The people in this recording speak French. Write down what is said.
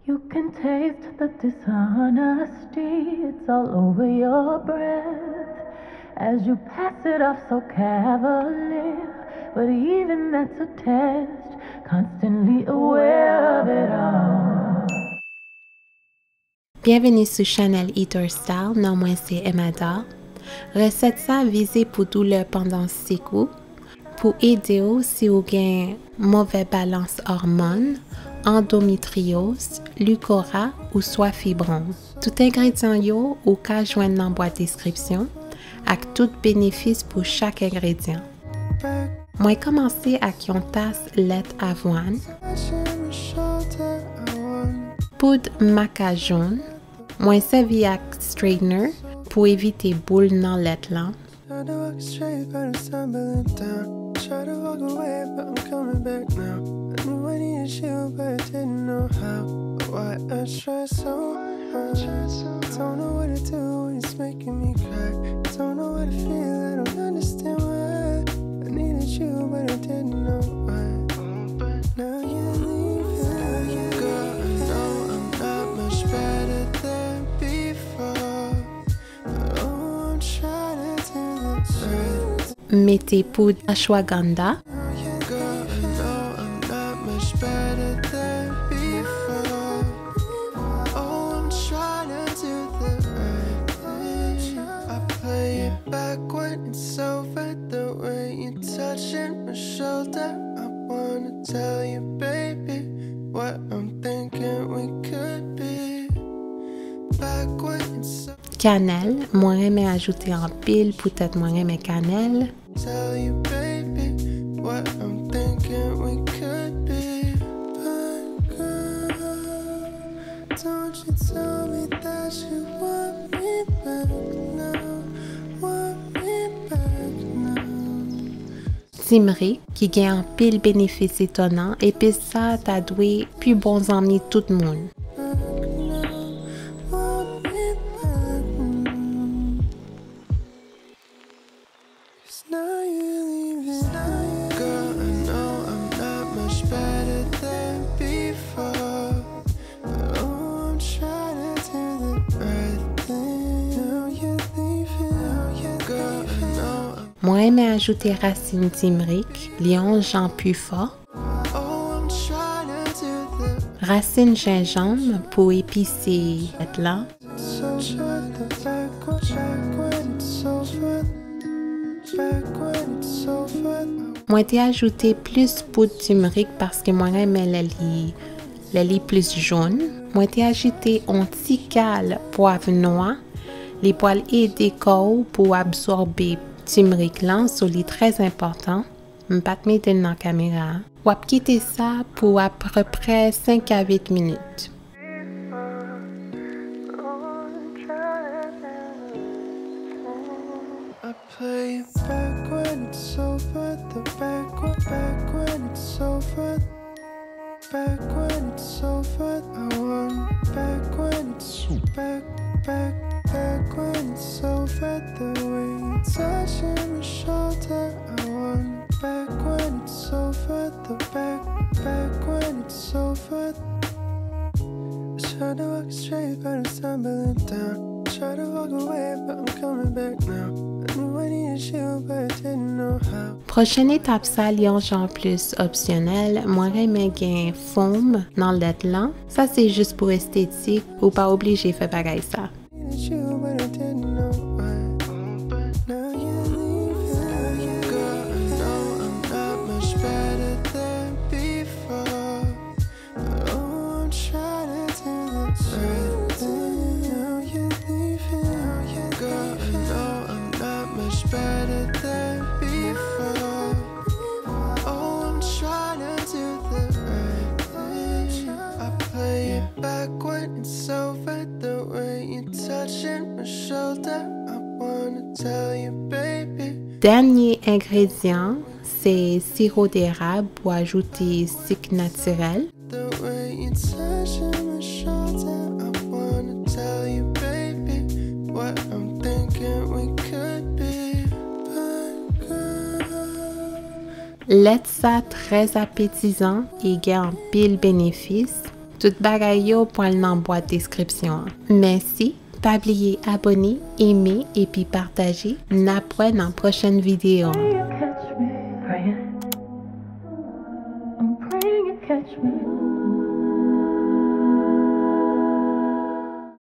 You can taste the dishonesty, it's all over your breath as you pass it off so cavalier. But even that's a test, constantly aware of it all. Bienvenue sur Chanel Eater Style, non moi c'est Emada. Recette ça visée pour douleur pendant 6 coups, pour aider si vous avez mauvaise balance hormones, endométriose, leucora ou soit fibrome. Tout ingrédient yo ou ka joindre dans boîte description avec tout bénéfice pour chaque ingrédient. Moi commencer avec une tasse lait avoine, poudre maca jaune, moi servi avec straightener pour éviter boule dans lait là. Try to walk away, but I'm coming back now. I knew I needed you, but I didn't know how. Why I try so hard. Don't know what to do, it's making me cry. Don't know what to feel, I don't understand why. I needed you, but I didn't know why. But now you're leaving. Girl, I know I'm not much better than before. But oh, I'm trying to do this right. Mettez poudre ashwagandha, cannelle, moi j'aime ajouter en pile, peut-être moi j'aime cannelle. Tell you, baby, what I'm thinking we could be. But girl, don't you tell me that you want me back now, want me back now. Timeric, qui gagne en pile bénéfice étonnant, et puis ça, t'as doué plus bons amis tout le monde. Moi, j'aime ajouter racine timeric, lion Jean plus fort, racine gingembre pour épicer là. Moi, j'ai ajouté plus poudre turmeric parce que moi, j'aime les lits plus jaune. Moi, j'ai ajouté un petit cale poivre noir, les poils et des corps pour absorber turmeric là, c'est très important. Je ne vais pas mettre dans la caméra. On va quitter ça pour à peu près 5 à 8 minutes. Back when it's over, the way you touching my shoulder. I want back when it's over, the back when it's over. I try to walk straight, but I'm stumbling down. Try to walk away, but I'm coming back now. I knew I needed you, but I didn't know how. Prochaine étape, ça, lion genre plus optionnel. Moi, j'aime un foam dans le lait là. Ça, c'est juste pour esthétique ou pas obligé de faire pareil ça. You, but I didn't know why. But now you're leaving. Girl, I know I'm not much better than before. But oh, I'm trying to do this right. Now you're leaving. Girl, I know I'm not much better than before. Oh, I'm trying to do the right thing. I play it back when it's over. The way you touching my shoulder, I wanna tell you, baby. Dernier ingrédient, c'est sirop d'érable pour ajouter sucre naturel. The way you touching my shoulder, I wanna tell you, baby, what I'm thinking we could be. But girl, Lait ça très appétissant et gagne en pile bénéfice. Tout bagay yo poil nan boîte description. Merci. Pas oublier abonner, aimer et puis partager. N'apprends dans prochaine vidéo. Pray you catch me praying. I'm praying you catch me.